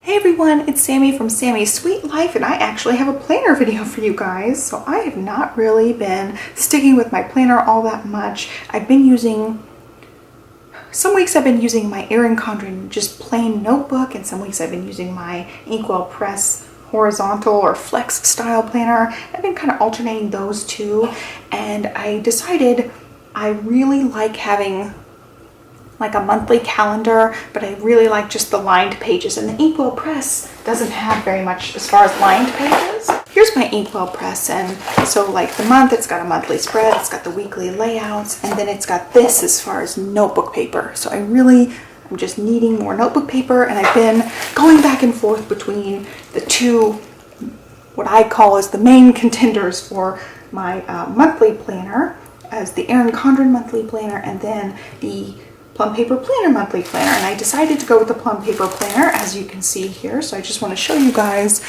Hey everyone, it's Sammy from Sammy's Sweet Life, and I actually have a planner video for you guys. So I have not really been sticking with my planner all that much. Some weeks I've been using my Erin Condren just plain notebook, and some weeks I've been using my Inkwell Press horizontal or flex style planner. I've been kind of alternating those two, and I decided I really like having like a monthly calendar, but I really like just the lined pages, and the Inkwell Press doesn't have very much as far as lined pages. Here's my Inkwell Press, and so like the month, it's got a monthly spread, it's got the weekly layouts, and then it's got this as far as notebook paper. So I'm just needing more notebook paper, and I've been going back and forth between the two, what I call as the main contenders for my monthly planner, as the Erin Condren monthly planner, and then the Plum Paper Planner monthly planner. And I decided to go with the Plum Paper Planner, as you can see here. So I just want to show you guys,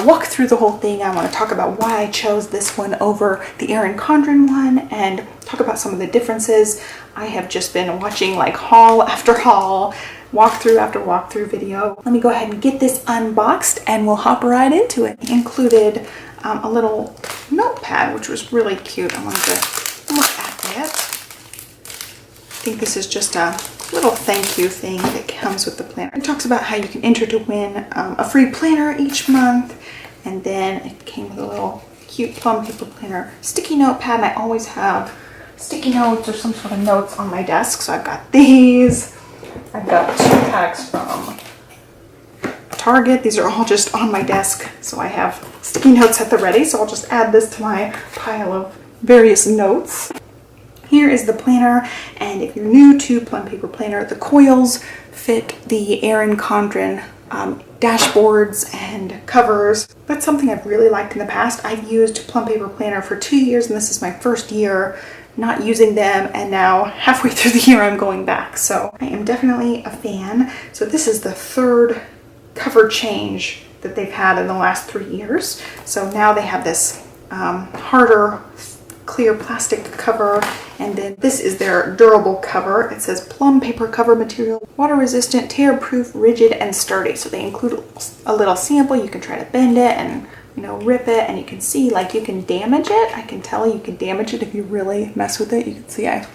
walk through the whole thing. I want to talk about why I chose this one over the Erin Condren one, and talk about some of the differences. I have just been watching like haul after haul, walkthrough after walkthrough video. Let me go ahead and get this unboxed and we'll hop right into it. It included a little notepad, which was really cute. I wanted to look at it. I think this is just a little thank you thing that comes with the planner. It talks about how you can enter to win a free planner each month, and then it came with a little cute Plum Paper Planner sticky notepad, and I always have sticky notes or some sort of notes on my desk, so I've got these. I've got 2 packs from Target. These are all just on my desk, so I have sticky notes at the ready, so I'll just add this to my pile of various notes. Here is the planner, and if you're new to Plum Paper Planner, the coils fit the Erin Condren dashboards and covers. That's something I've really liked in the past. I've used Plum Paper Planner for 2 years, and this is my first year not using them, and now halfway through the year I'm going back. So I am definitely a fan. So this is the 3rd cover change that they've had in the last 3 years. So now they have this harder clear plastic cover, and then this is their durable cover. It says plum paper cover material, water resistant, tear proof, rigid, and sturdy. So they include a little sample. You can try to bend it and rip it, and you can see like you can damage it. I can tell you can damage it if you really mess with it. You can see I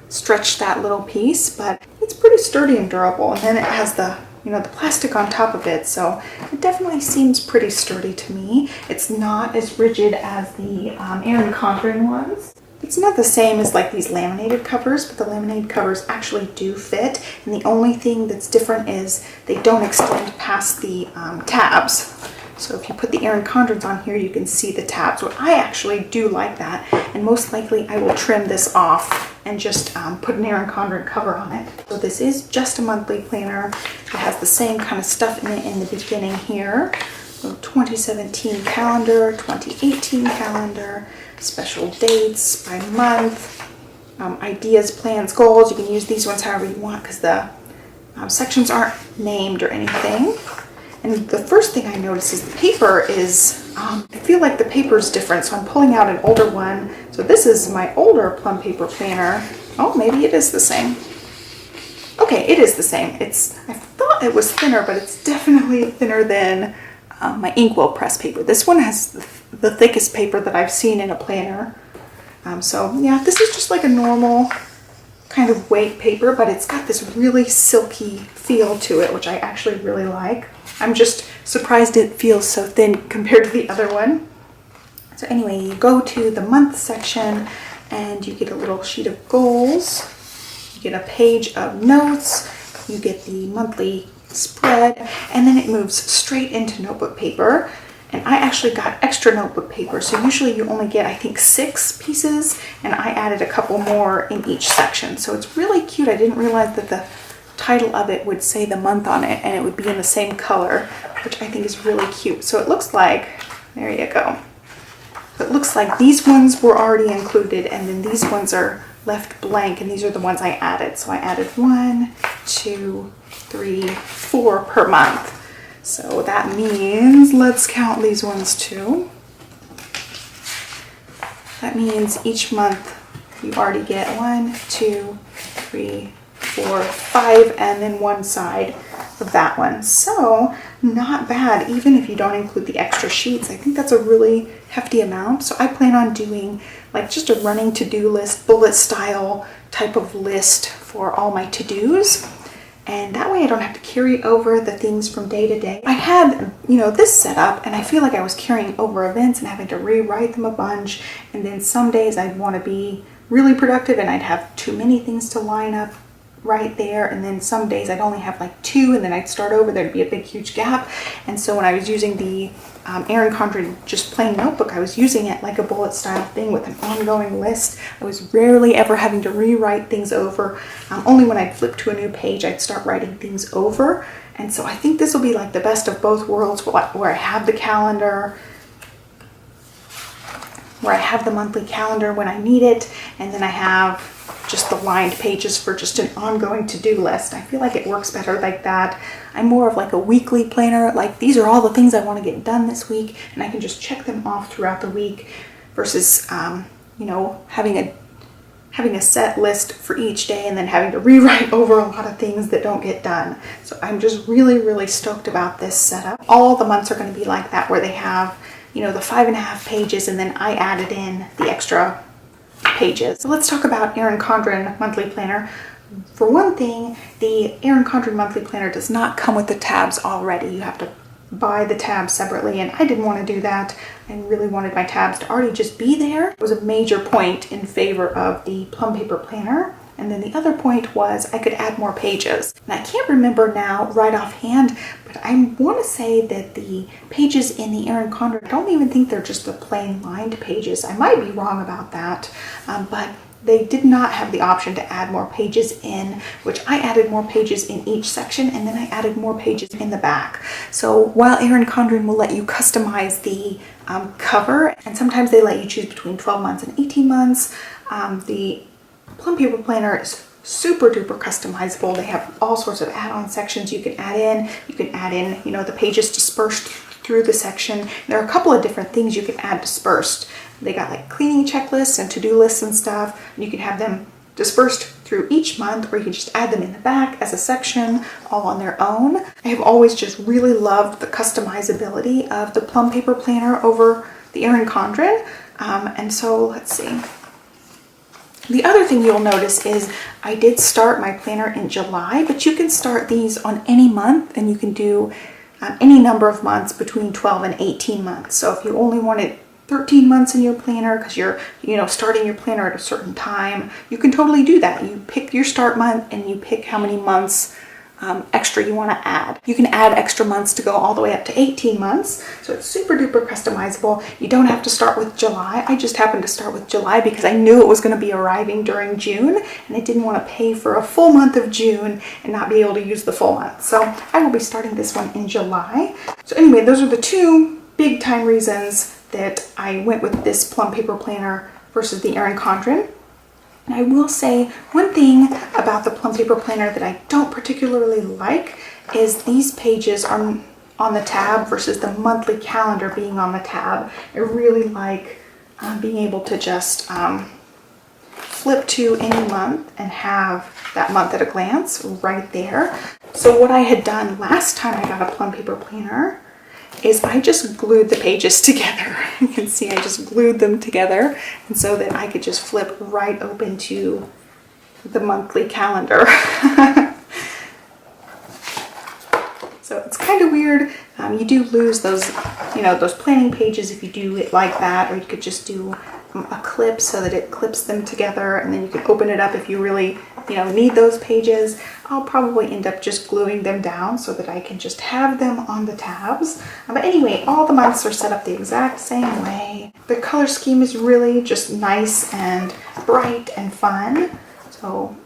stretched that little piece, but it's pretty sturdy and durable. And then it has the the plastic on top of it, so it definitely seems pretty sturdy to me. It's not as rigid as the Erin Condren ones. It's not the same as like these laminated covers, but the laminated covers actually do fit, and the only thing that's different is they don't extend past the tabs. So if you put the Erin Condrens on here, you can see the tabs. Well, I actually do like that, and most likely I will trim this off and just put an Erin Condren cover on it. So this is just a monthly planner. It has the same kind of stuff in it in the beginning here. So 2017 calendar, 2018 calendar, special dates by month, ideas, plans, goals. You can use these ones however you want because the sections aren't named or anything. And the first thing I notice is the paper is, I feel like the paper is different, so I'm pulling out an older one. So this is my older Plum Paper Planner. Oh, maybe it is the same. Okay, it is the same. I thought it was thinner, but it's definitely thinner than my Inkwell Press paper. This one has the thickest paper that I've seen in a planner. So yeah, this is just like a normal kind of weight paper, but it's got this really silky feel to it, which I actually really like. I'm just surprised it feels so thin compared to the other one. So anyway, you go to the month section and you get a little sheet of goals. You get a page of notes. You get the monthly spread, and then it moves straight into notebook paper. And I actually got extra notebook paper. So usually you only get, I think, 6 pieces, and I added a couple more in each section. So it's really cute. I didn't realize that the title of it would say the month on it, and it would be in the same color, which I think is really cute. So it looks like, there you go. It looks like these ones were already included, and then these ones are left blank, and these are the ones I added. So I added 1, 2, 3, 4 per month. So that means, let's count these ones too. That means each month you already get 1, 2, 3, 4, 5, and then one side of that one. So not bad, even if you don't include the extra sheets. I think that's a really hefty amount. So I plan on doing like just a running to-do list, bullet style type of list for all my to-dos. And that way I don't have to carry over the things from day to day. I had, this set up, and I feel like I was carrying over events and having to rewrite them a bunch. And then some days I'd want to be really productive and I'd have too many things to line up right there. And then some days I'd only have like 2, and then I'd start over. There'd be a big, huge gap. And so when I was using the Erin Condren just plain notebook, I was using it like a bullet style thing with an ongoing list. I was rarely ever having to rewrite things over. Only when I'd flip to a new page, I'd start writing things over. And so I think this will be like the best of both worlds, where I have the calendar, where I have the monthly calendar when I need it, and then I have just the lined pages for just an ongoing to-do list. I feel like it works better like that. I'm more of like a weekly planner, like these are all the things I want to get done this week, and I can just check them off throughout the week versus, having a set list for each day and then having to rewrite over a lot of things that don't get done. So I'm just really, really stoked about this setup. All the months are going to be like that, where they have, the 5.5 pages, and then I added in the extra pages. So let's talk about Erin Condren Monthly Planner. For one thing, the Erin Condren Monthly Planner does not come with the tabs already. You have to buy the tabs separately, and I didn't want to do that. I really wanted my tabs to already just be there. It was a major point in favor of the Plum Paper Planner. And then the other point was I could add more pages. And I can't remember now right offhand, but I want to say that the pages in the Erin Condren, I don't even think they're just the plain lined pages. I might be wrong about that, but they did not have the option to add more pages in, which I added more pages in each section, and then I added more pages in the back. So while Erin Condren will let you customize the cover, and sometimes they let you choose between 12 months and 18 months, the Plum Paper Planner is super duper customizable. They have all sorts of add-on sections you can add in. You can add in, the pages dispersed through the section. There are a couple of different things you can add dispersed. They got like cleaning checklists and to-do lists and stuff. And you can have them dispersed through each month, or you can just add them in the back as a section all on their own. I have always just really loved the customizability of the Plum Paper Planner over the Erin Condren. And so let's see. The other thing you'll notice is I did start my planner in July, but you can start these on any month, and you can do any number of months between 12 and 18 months. So if you only wanted 13 months in your planner because you're, starting your planner at a certain time, you can totally do that. You pick your start month and you pick how many months extra you want to add. You can add extra months to go all the way up to 18 months. So it's super duper customizable. You don't have to start with July. I just happened to start with July because I knew it was going to be arriving during June, and I didn't want to pay for a full month of June and not be able to use the full month. So I will be starting this one in July. So anyway, those are the two big time reasons that I went with this Plum Paper Planner versus the Erin Condren. And I will say one thing about the Plum Paper Planner that I don't particularly like is these pages are on the tab versus the monthly calendar being on the tab. I really like being able to just flip to any month and have that month at a glance right there. So what I had done last time I got a Plum Paper Planner is I just glued the pages together. You can see I just glued them together, and so that I could just flip right open to the monthly calendar. So it's kind of weird. You do lose those, those planning pages if you do it like that, or you could just do a clip so that it clips them together, and then you can open it up if you really, need those pages. I'll probably end up just gluing them down so that I can just have them on the tabs. But anyway, all the months are set up the exact same way. The color scheme is really just nice and bright and fun. So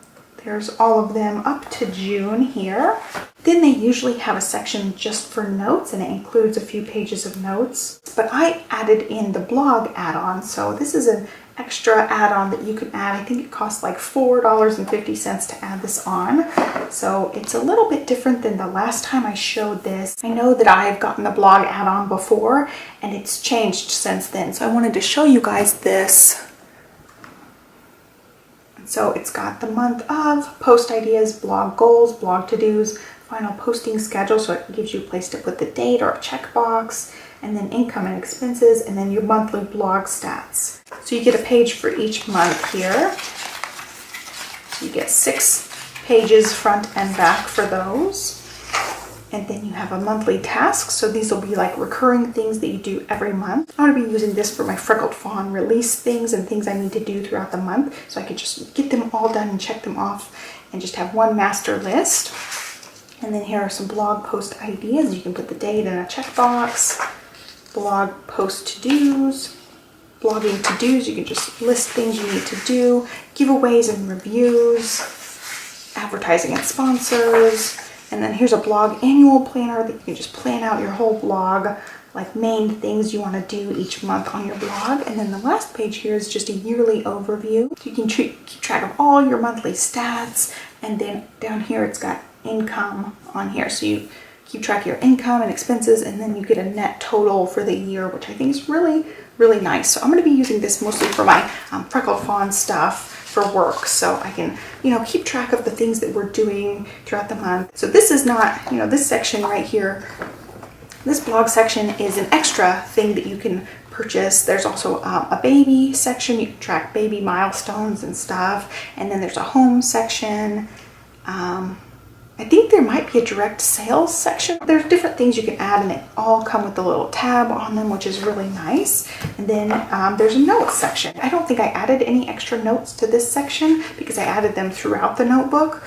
there's all of them up to June here. Then they usually have a section just for notes, and it includes a few pages of notes. But I added in the blog add-on, so this is an extra add-on that you can add. I think it costs like $4.50 to add this on. So it's a little bit different than the last time I showed this. I know that I've gotten the blog add-on before, and it's changed since then. So I wanted to show you guys this. So it's got the month of, post ideas, blog goals, blog to-dos, final posting schedule, so it gives you a place to put the date or a checkbox, and then income and expenses, and then your monthly blog stats. So you get a page for each month here. You get 6 pages front and back for those. And then you have a monthly task. So these will be like recurring things that you do every month. I'm going to be using this for my Freckled Fawn release things and things I need to do throughout the month. So I could just get them all done and check them off and just have one master list. And then here are some blog post ideas. You can put the date in a checkbox. Blog post to-dos. Blogging to-dos, you can just list things you need to do. Giveaways and reviews. Advertising and sponsors. And then here's a blog annual planner that you can just plan out your whole blog, like main things you want to do each month on your blog. And then the last page here is just a yearly overview. You can keep track of all your monthly stats. And then down here it's got income on here. So you keep track of your income and expenses, and then you get a net total for the year, which I think is really, really nice. So I'm going to be using this mostly for my Freckled Fawn stuff for work, so I can, keep track of the things that we're doing throughout the month. So this is not, this section right here, this blog section is an extra thing that you can purchase. There's also a baby section. You can track baby milestones and stuff. And then there's a home section. I think there might be a direct sales section. There's different things you can add, and they all come with a little tab on them, which is really nice. And then there's a notes section. I don't think I added any extra notes to this section because I added them throughout the notebook.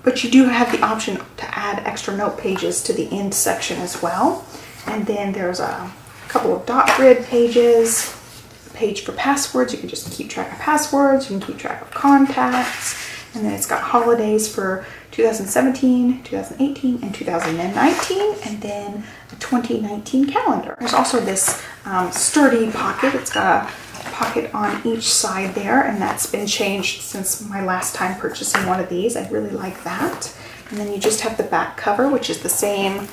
But you do have the option to add extra note pages to the end section as well. And then there's a couple of dot grid pages, a page for passwords. You can just keep track of passwords. You can keep track of contacts. And then it's got holidays for 2017, 2018, and 2019, and then a 2019 calendar. There's also this sturdy pocket. It's got a pocket on each side there, and that's been changed since my last time purchasing one of these. I really like that. And then you just have the back cover, which is the same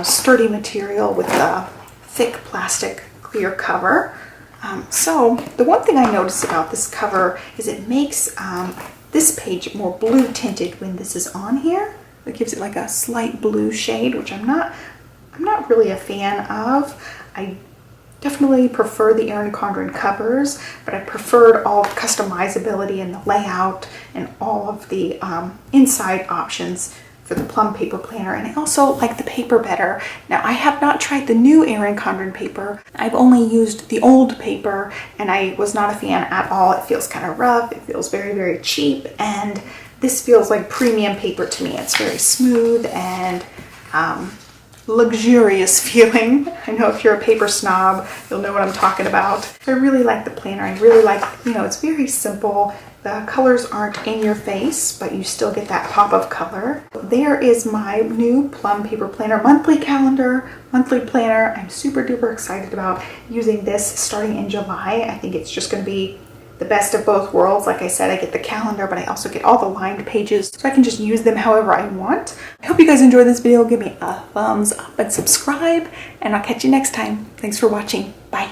sturdy material with the thick plastic clear cover. So the one thing I noticed about this cover is it makes this page more blue tinted when this is on here. It gives it like a slight blue shade, which I'm not really a fan of. I definitely prefer the Erin Condren covers, but I preferred all the customizability and the layout and all of the inside options for the Plum Paper Planner, and I also like the paper better. Now, I have not tried the new Erin Condren paper. I've only used the old paper, and I was not a fan at all. It feels kind of rough. It feels very, very cheap, and this feels like premium paper to me. It's very smooth and luxurious feeling. I know if you're a paper snob, you'll know what I'm talking about. I really like the planner. I really like, it's very simple. The colors aren't in your face, but you still get that pop of color. There is my new Plum Paper Planner monthly calendar, monthly planner. I'm super duper excited about using this starting in July. I think it's just going to be the best of both worlds. Like I said, I get the calendar, but I also get all the lined pages, so I can just use them however I want. I hope you guys enjoyed this video. Give me a thumbs up and subscribe, and I'll catch you next time. Thanks for watching. Bye.